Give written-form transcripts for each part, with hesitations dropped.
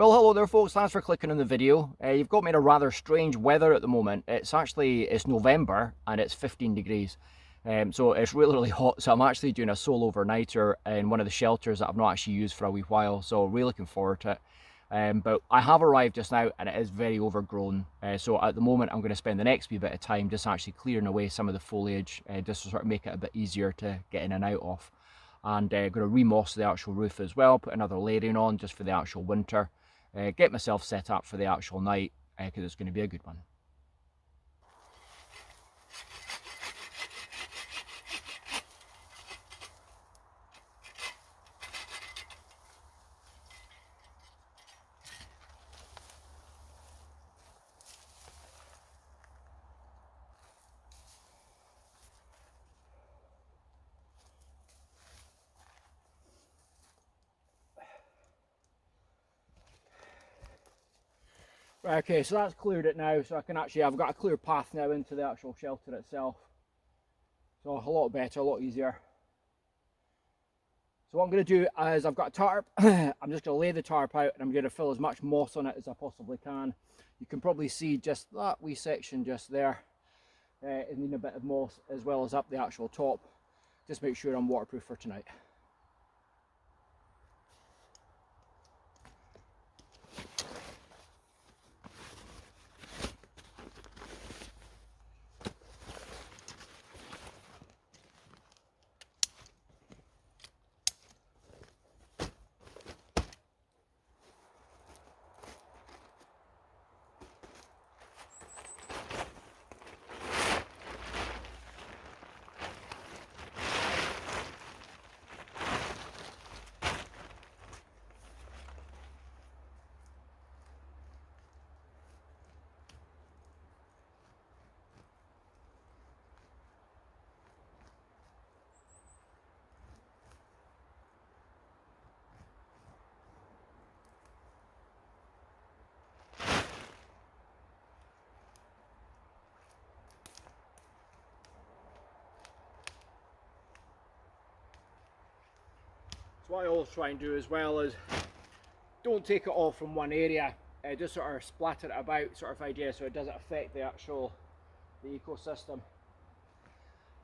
Well, hello there folks, thanks for clicking on the video. You've got me in a rather strange weather at the moment. It's November and it's 15 degrees. So it's really, really hot. So I'm actually doing a solo overnighter in one of the shelters that I've not actually used for a wee while. So really looking forward to it. But I have arrived just now and it is very overgrown. So at the moment I'm going to spend the next wee bit of time just actually clearing away some of the foliage, just to sort of make it a bit easier to get in and out of. And going to remoss the actual roof as well, put another layering on just for the actual winter. Get myself set up for the actual night because it's going to be a good one. Right, okay, so that's cleared it now, so I've got a clear path now into the actual shelter itself. So a lot better, a lot easier. So what I'm going to do is I've got a tarp, I'm just going to lay the tarp out and I'm going to fill as much moss on it as I possibly can. You can probably see just that wee section just there, it needs a bit of moss as well as up the actual top. Just make sure I'm waterproof for tonight. What I always try and do as well is don't take it all from one area, just sort of splatter it about sort of idea so it doesn't affect the ecosystem.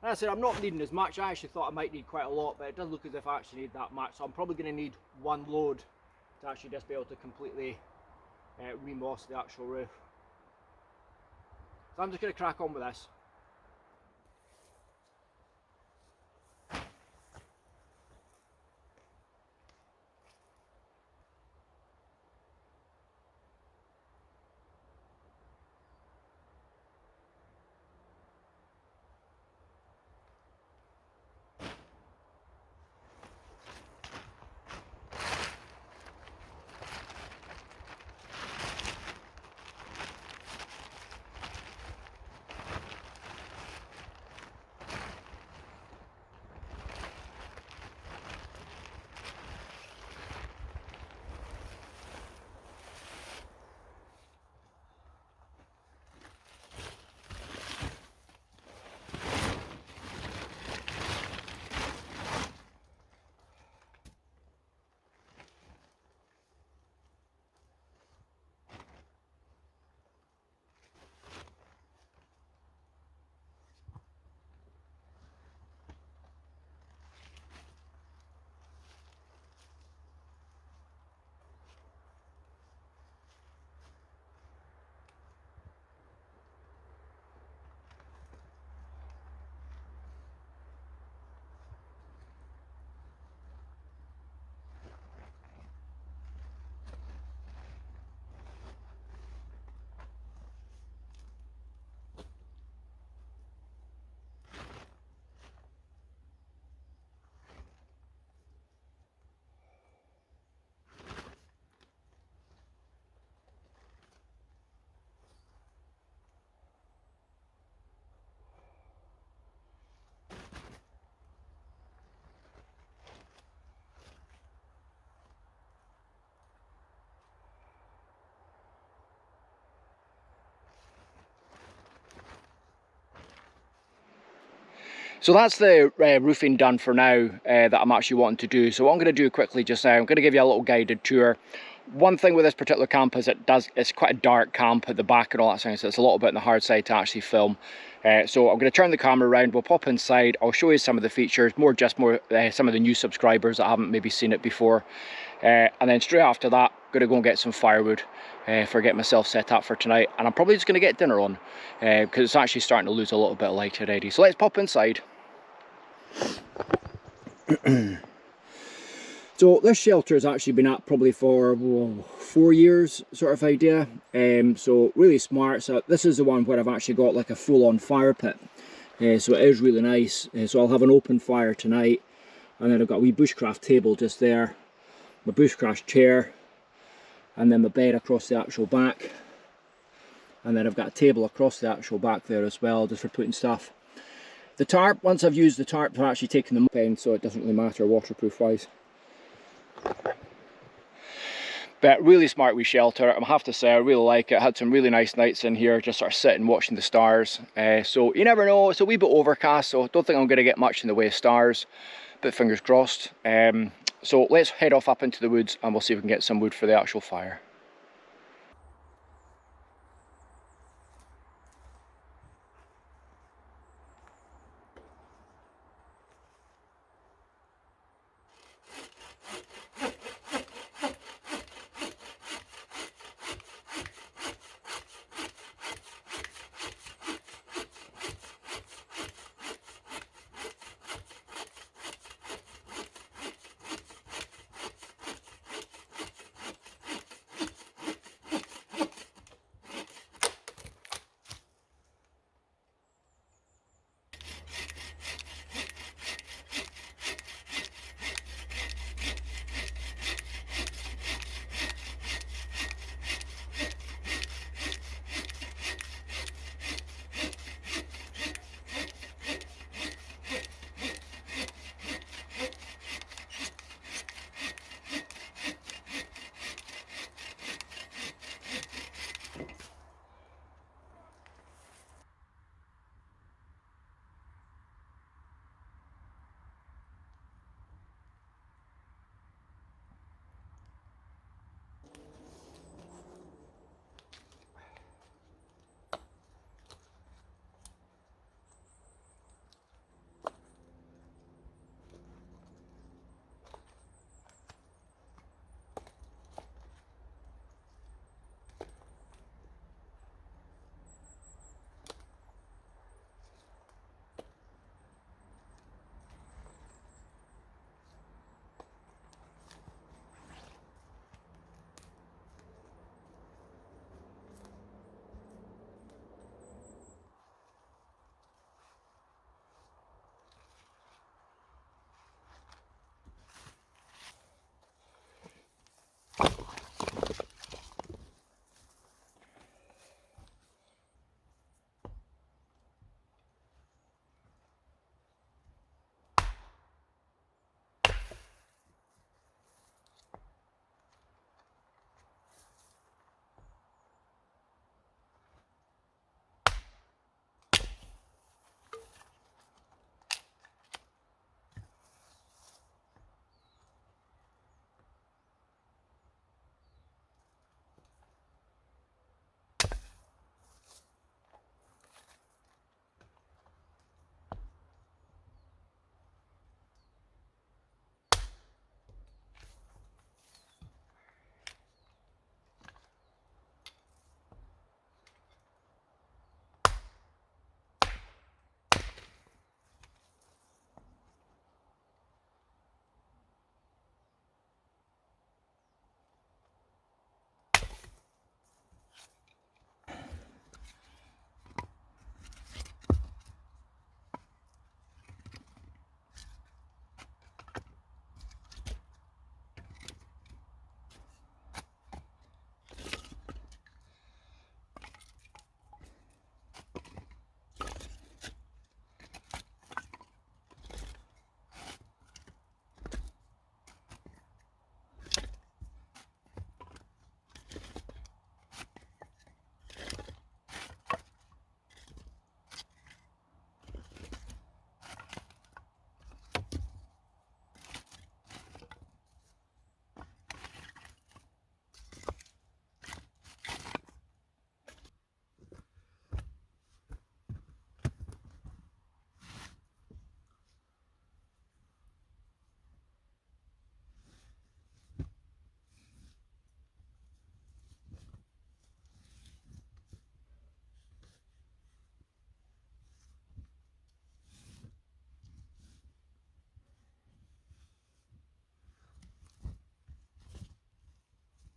And I said I'm not needing as much. I actually thought I might need quite a lot, but it doesn't look as if I actually need that much, so I'm probably going to need one load to actually just be able to completely remoss the actual roof. So I'm just going to crack on with this. So that's the roofing done for now that I'm actually wanting to do. So what I'm going to do quickly just now, I'm going to give you a little guided tour One thing with this particular camp is it's quite a dark camp at the back and all that, so it's a little bit on the hard side to actually film. So I'm going to turn the camera around, we'll pop inside, I'll show you some of the features, some of the new subscribers that haven't maybe seen it before. And then straight after that, I'm going to go and get some firewood for getting myself set up for tonight. And I'm probably just going to get dinner on, because it's actually starting to lose a little bit of light already. So let's pop inside. So this shelter has actually been up probably for 4 years sort of idea, so really smart. So this is the one where I've actually got like a full-on fire pit, so it is really nice. So I'll have an open fire tonight, and then I've got a wee bushcraft table just there, my bushcraft chair, and then my bed across the actual back, and then I've got a table across the actual back there as well, just for putting stuff. The tarp, once I've used the tarp, I've actually taken them up, so it doesn't really matter waterproof wise. But really smart wee shelter, I have to say, I really like it. I had some really nice nights in here, just sort of sitting watching the stars. So you never know, it's a wee bit overcast, so I don't think I'm going to get much in the way of stars, but fingers crossed. So let's head off up into the woods and we'll see if we can get some wood for the actual fire.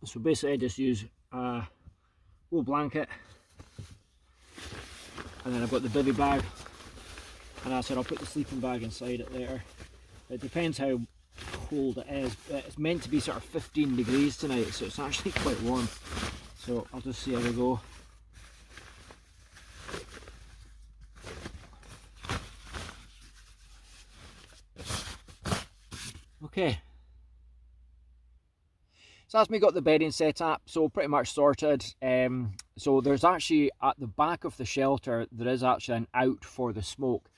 So basically I just use a wool blanket, and then I've got the bivy bag, and I said I'll put the sleeping bag inside it later. It depends how cold it is, but it's meant to be sort of 15 degrees tonight, so it's actually quite warm. So I'll just see how we go. Okay, so that's me got the bedding set up, so pretty much sorted. So there's actually, at the back of the shelter, there is actually an out for the smoke.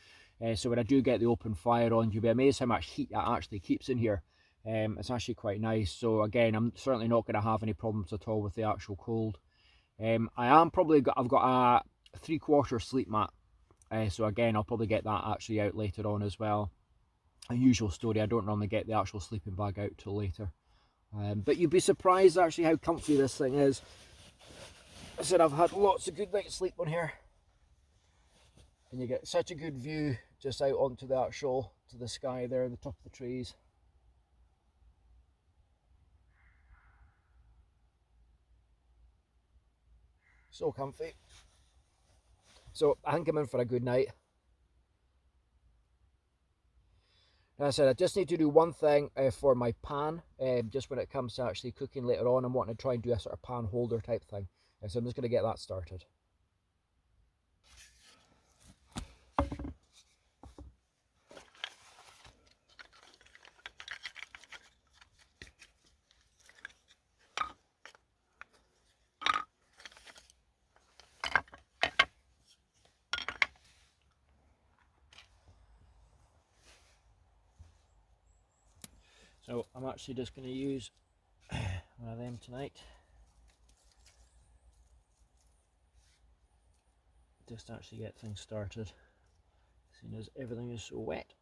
So when I do get the open fire on, you'll be amazed how much heat that actually keeps in here. It's actually quite nice. So again, I'm certainly not going to have any problems at all with the actual cold. I've got a 3/4 sleep mat. So again, I'll probably get that actually out later on as well. A usual story, I don't normally get the actual sleeping bag out till later. But you'd be surprised actually how comfy this thing is. I said I've had lots of good night's sleep on here. And you get such a good view just out onto the actual, to the sky there, the top of the trees. So comfy. So I think I'm in for a good night. As I said, I just need to do one thing for my pan, just when it comes to actually cooking later on. I'm wanting to try and do a sort of pan holder type thing. So I'm just going to get that started. So I'm actually just going to use one of them tonight. Just to actually get things started, seeing as everything is so wet.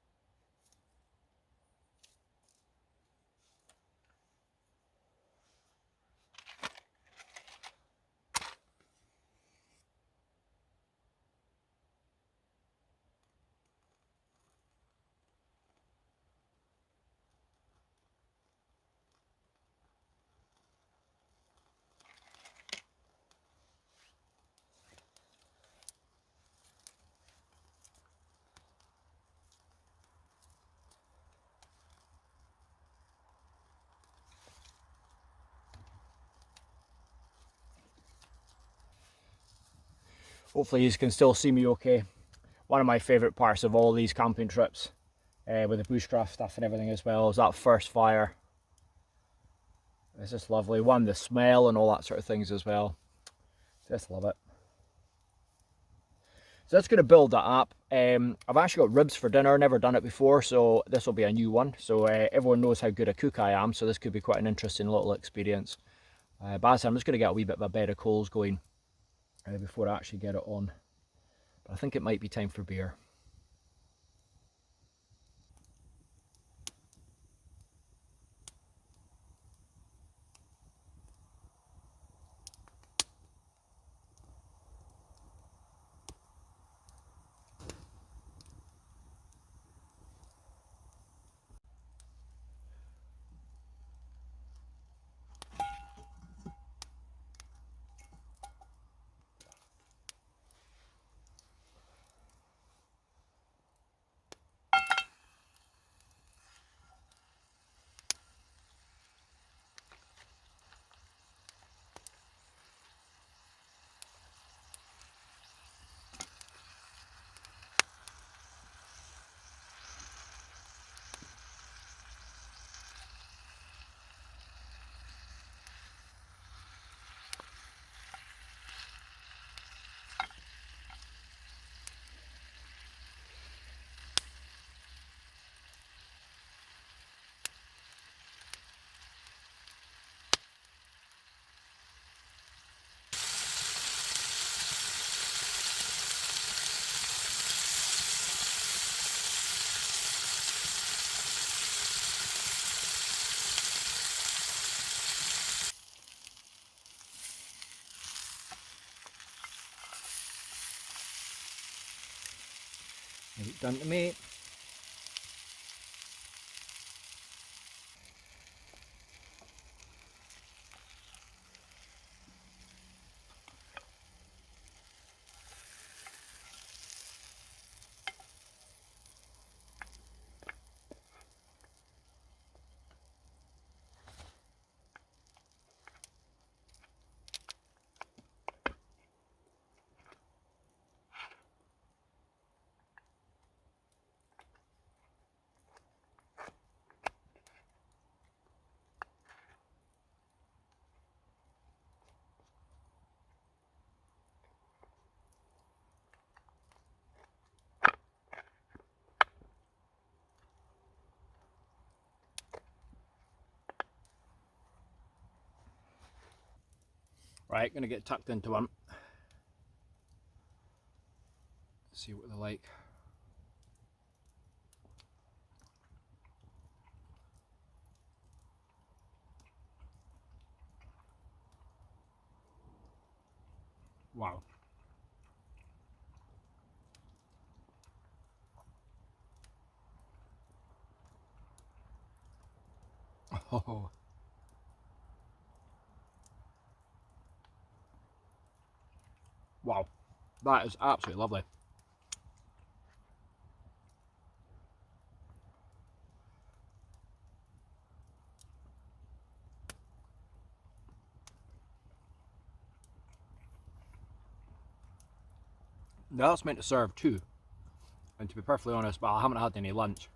Hopefully you can still see me okay. One of my favourite parts of all these camping trips, with the bushcraft stuff and everything as well, is that first fire. It's just lovely. One, the smell and all that sort of things as well. Just love it. So that's going to build that up. I've actually got ribs for dinner, never done it before, so this will be a new one. So everyone knows how good a cook I am, so this could be quite an interesting little experience. But as I said, I'm just going to get a wee bit of a bed of coals going before I actually get it on. But I think it might be time for beer. It's done to me. Right, gonna get tucked into one. See what they're like. Wow. Oh. Wow. That is absolutely lovely. Now that's meant to serve too. And to be perfectly honest, well, I haven't had any lunch.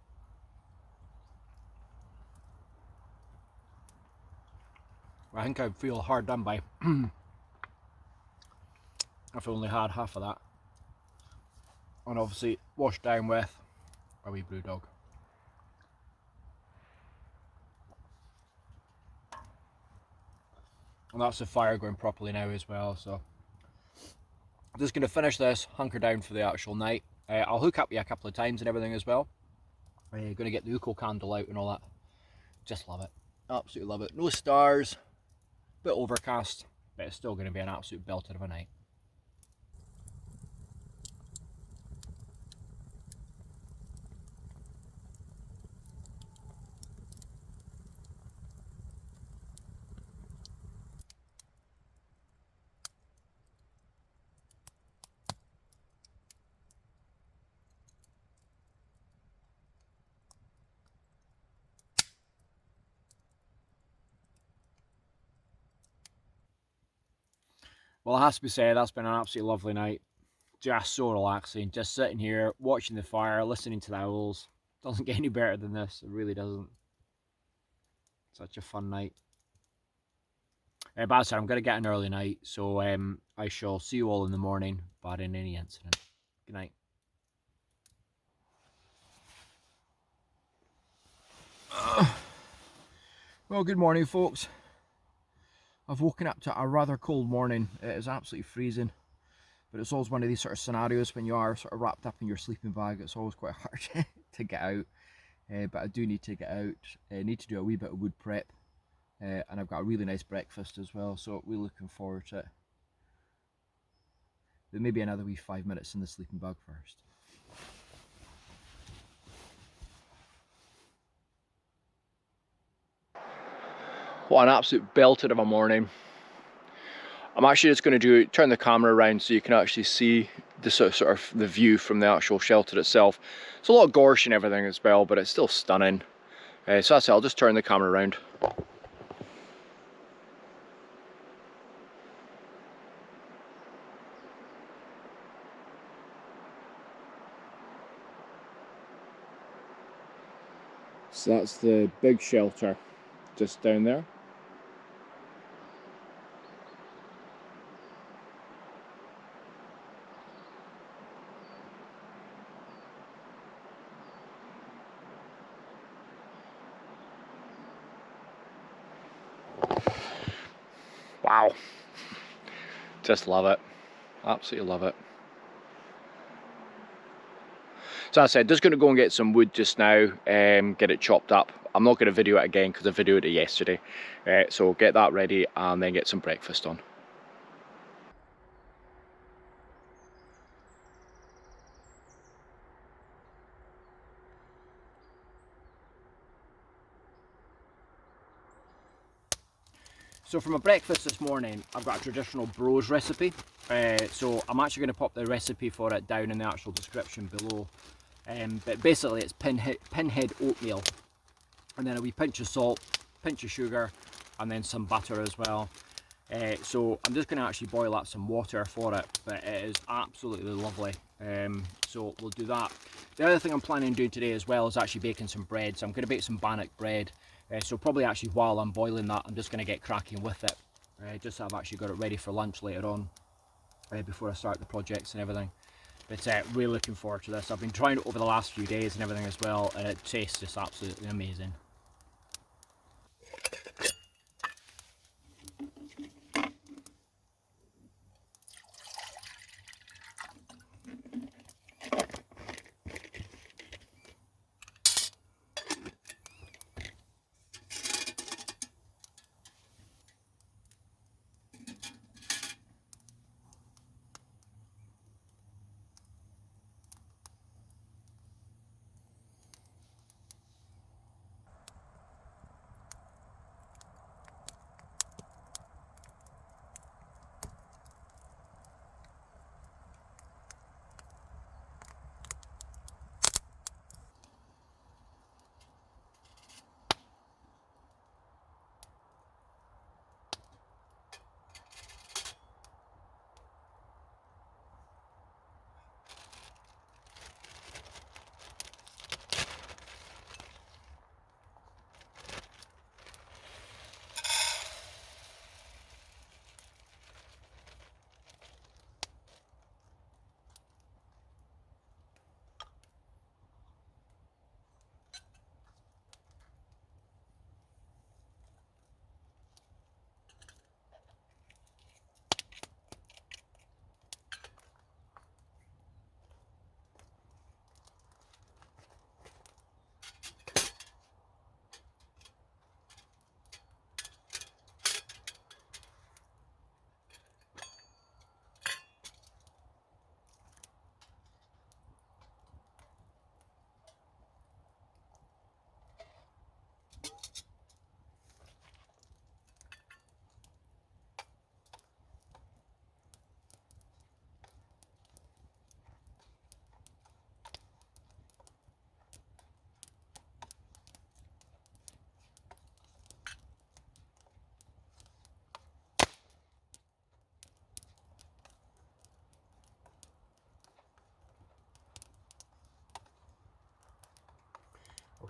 I think I'd feel hard done by if I only had half of that. And obviously washed down with a wee brew dog. And that's the fire going properly now as well, so I'm just going to finish this, hunker down for the actual night. I'll hook up you a couple of times and everything as well. Going to get the Uko candle out and all that. Just love it. Absolutely love it. No stars, bit overcast, but it's still going to be an absolute belter of a night. Well, it has to be said, that's been an absolutely lovely night. Just so relaxing, just sitting here, watching the fire, listening to the owls. Doesn't get any better than this, it really doesn't. Such a fun night. But as I said, I'm going to get an early night, so I shall see you all in the morning, barring any incident. Good night. Well, good morning, folks. I've woken up to a rather cold morning. It is absolutely freezing, but it's always one of these sort of scenarios when you are sort of wrapped up in your sleeping bag. It's always quite hard to get out, but I do need to get out. I need to do a wee bit of wood prep, and I've got a really nice breakfast as well, so we're looking forward to it. But maybe another wee 5 minutes in the sleeping bag first. What an absolute belter of a morning. I'm actually just going to turn the camera around so you can actually see the sort of the view from the actual shelter itself. It's a lot of gorse and everything as well, but it's still stunning. So that's it, I'll just turn the camera around. So that's the big shelter just down there. Wow. Just love it. Absolutely love it. So as I said, just going to go and get some wood just now, get it chopped up. I'm not going to video it again because I videoed it yesterday. So get that ready and then get some breakfast on. So for my breakfast this morning, I've got a traditional Brose recipe. So I'm actually going to pop the recipe for it down in the actual description below. But basically it's pinhead oatmeal, and then a wee pinch of salt, pinch of sugar, and then some butter as well. So I'm just going to actually boil up some water for it, but it is absolutely lovely. So we'll do that. The other thing I'm planning on doing today as well is actually baking some bread. So I'm going to bake some Bannock bread. So probably actually while I'm boiling that, I'm just going to get cracking with it. Just so I've actually got it ready for lunch later on, before I start the projects and everything. But really looking forward to this. I've been trying it over the last few days and everything as well, and it tastes just absolutely amazing.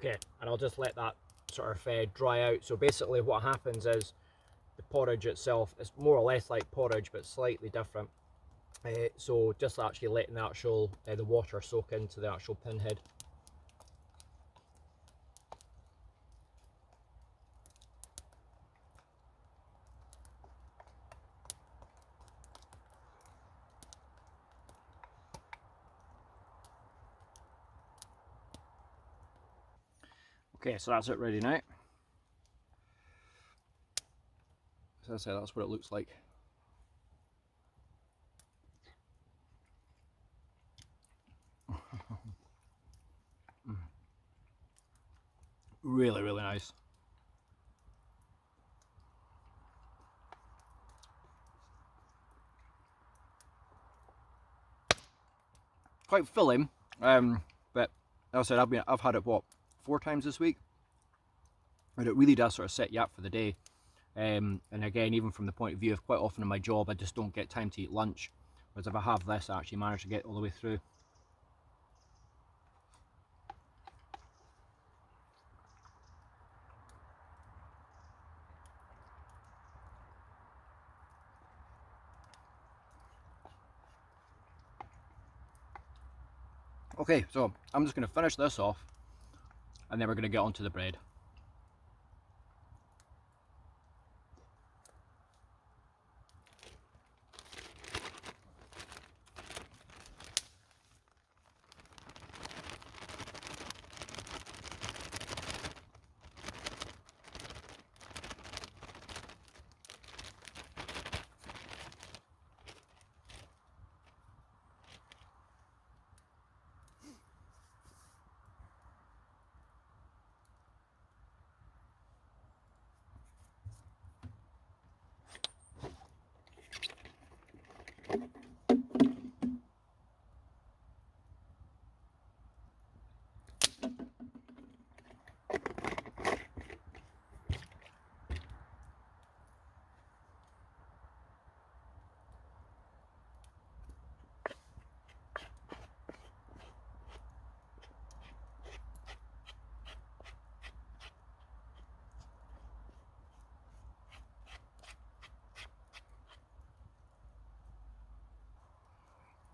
Okay, and I'll just let that sort of dry out. So basically what happens is the porridge itself is more or less like porridge but slightly different. So just actually letting the actual the water soak into the actual pinhead. Okay, so that's it ready now. As I say, that's what it looks like. Really, really nice. Quite filling, but as I said, I've had it what 4 times this week, and it really does sort of set you up for the day. And again, even from the point of view of quite often in my job, I just don't get time to eat lunch, whereas if I have this, I actually manage to get all the way through. Okay, so I'm just going to finish this off, and then we're going to get onto the bread.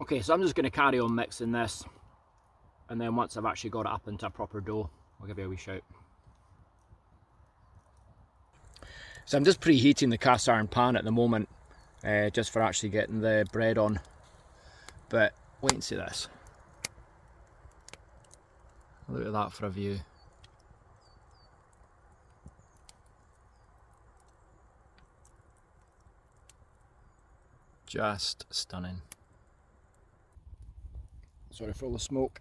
Okay, so I'm just going to carry on mixing this, and then once I've actually got it up into a proper dough, I'll give you a wee shout. So I'm just preheating the cast iron pan at the moment, just for actually getting the bread on. But wait and see this. Look at that for a view. Just stunning. Sorry for all the smoke.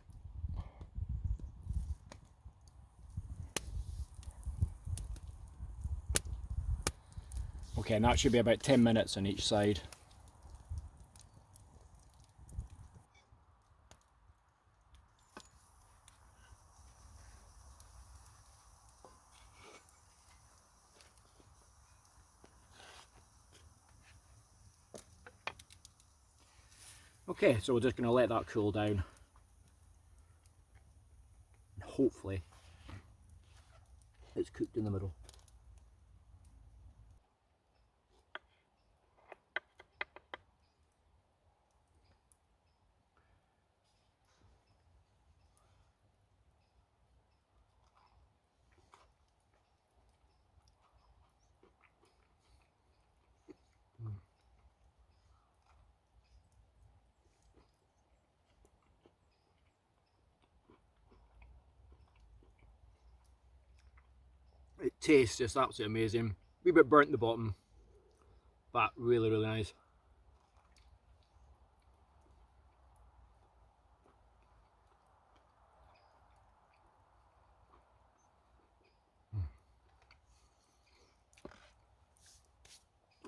Okay, and that should be about 10 minutes on each side. Okay, so we're just going to let that cool down. And hopefully it's cooked in the middle. It tastes just absolutely amazing. A wee bit burnt at the bottom, but really, really nice.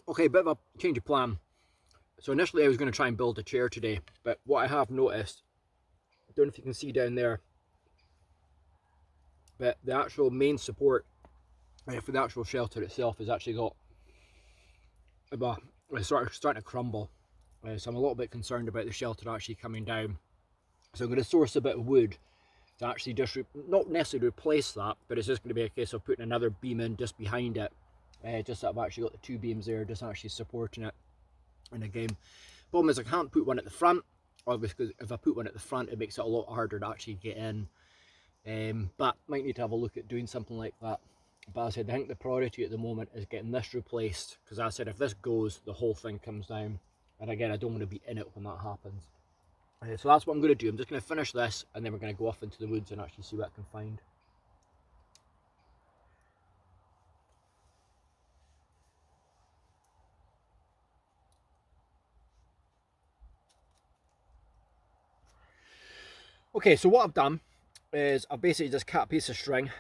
Okay, bit of a change of plan. So initially I was going to try and build a chair today, but what I have noticed, I don't know if you can see down there, but the actual main support for the actual shelter itself has actually got, it's starting to crumble. So I'm a little bit concerned about the shelter actually coming down. So I'm going to source a bit of wood to actually just, not necessarily replace that, but it's just going to be a case of putting another beam in just behind it. Just that I've actually got the two beams there, just actually supporting it. And again, problem is I can't put one at the front, obviously, because if I put one at the front, it makes it a lot harder to actually get in. But might need to have a look at doing something like that. But as I said, I think the priority at the moment is getting this replaced, because as I said, if this goes, the whole thing comes down. And again, I don't want to be in it when that happens. So that's what I'm going to do. I'm just going to finish this, and then we're going to go off into the woods and actually see what I can find. Okay, so what I've done is I've basically just cut a piece of string,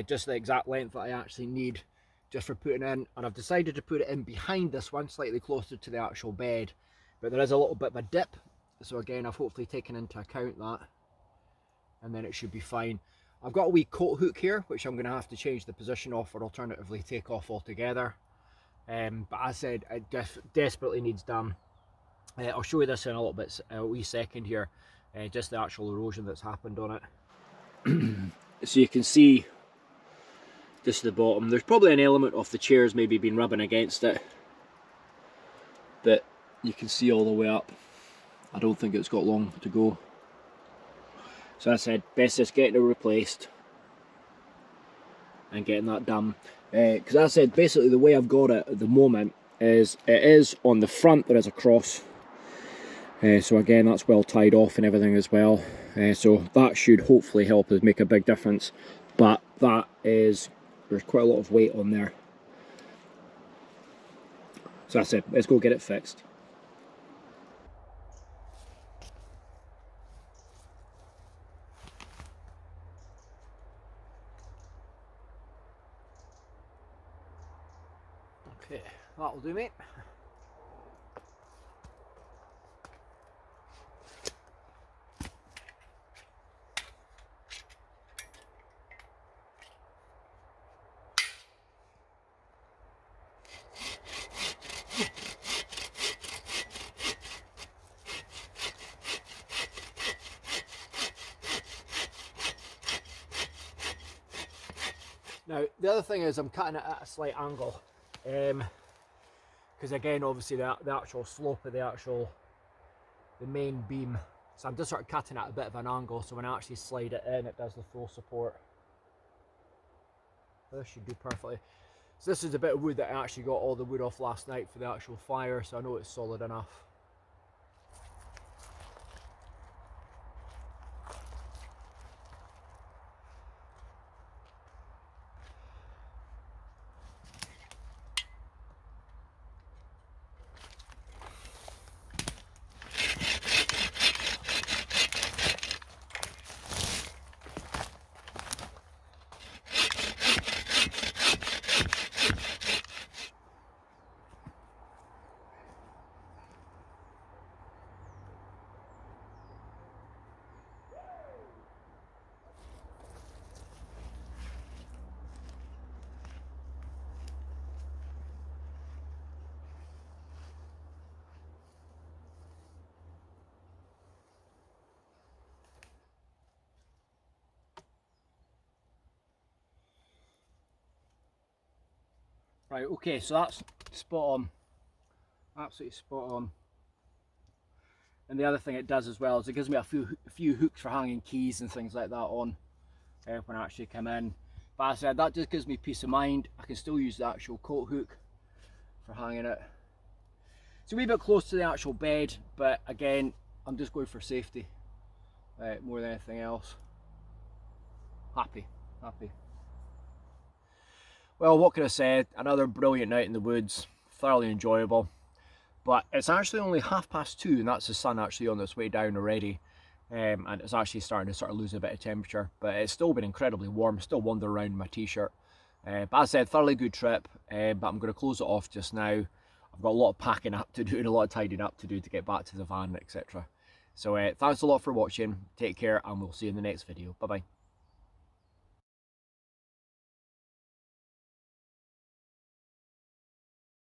just the exact length that I actually need just for putting in, and I've decided to put it in behind this one, slightly closer to the actual bed, but there is a little bit of a dip, so again I've hopefully taken into account that, and then it should be fine. I've got a wee coat hook here, which I'm going to have to change the position of, or alternatively take off altogether, but as I said, it desperately needs done. I'll show you this in a little bit, a wee second here. Just the actual erosion that's happened on it. So you can see just the bottom, there's probably an element of the chairs maybe been rubbing against it, but you can see all the way up. I don't think it's got long to go. So as I said, best just getting it replaced and getting that done. Because as I said, basically the way I've got it at the moment is it is on the front, there is a cross. So again, that's well tied off and everything as well. So that should hopefully help us make a big difference. But that is, there's quite a lot of weight on there. So that's it, let's go get it fixed. Okay, that'll do, mate. Now, the other thing is I'm cutting it at a slight angle, because again, obviously the actual slope of the main beam, so I'm just sort of cutting at a bit of an angle, so when I actually slide it in, it does the full support. This should do perfectly. So this is a bit of wood that I actually got all the wood off last night for the actual fire, so I know it's solid enough. Right, okay, so that's spot on, absolutely spot on. And the other thing it does as well is it gives me a few hooks for hanging keys and things like that on when I actually come in. But as I said, that just gives me peace of mind. I can still use the actual coat hook for hanging it. It's a wee bit close to the actual bed, but again, I'm just going for safety more than anything else. Happy. Well, what can I say? Another brilliant night in the woods, thoroughly enjoyable. But it's actually only 2:30, and that's the sun actually on its way down already. And it's actually starting to sort of lose a bit of temperature, but it's still been incredibly warm, still wander around in my t-shirt. But as I said, thoroughly good trip, but I'm going to close it off just now. I've got a lot of packing up to do and a lot of tidying up to do to get back to the van, etc. So thanks a lot for watching, take care, and we'll see you in the next video. Bye bye.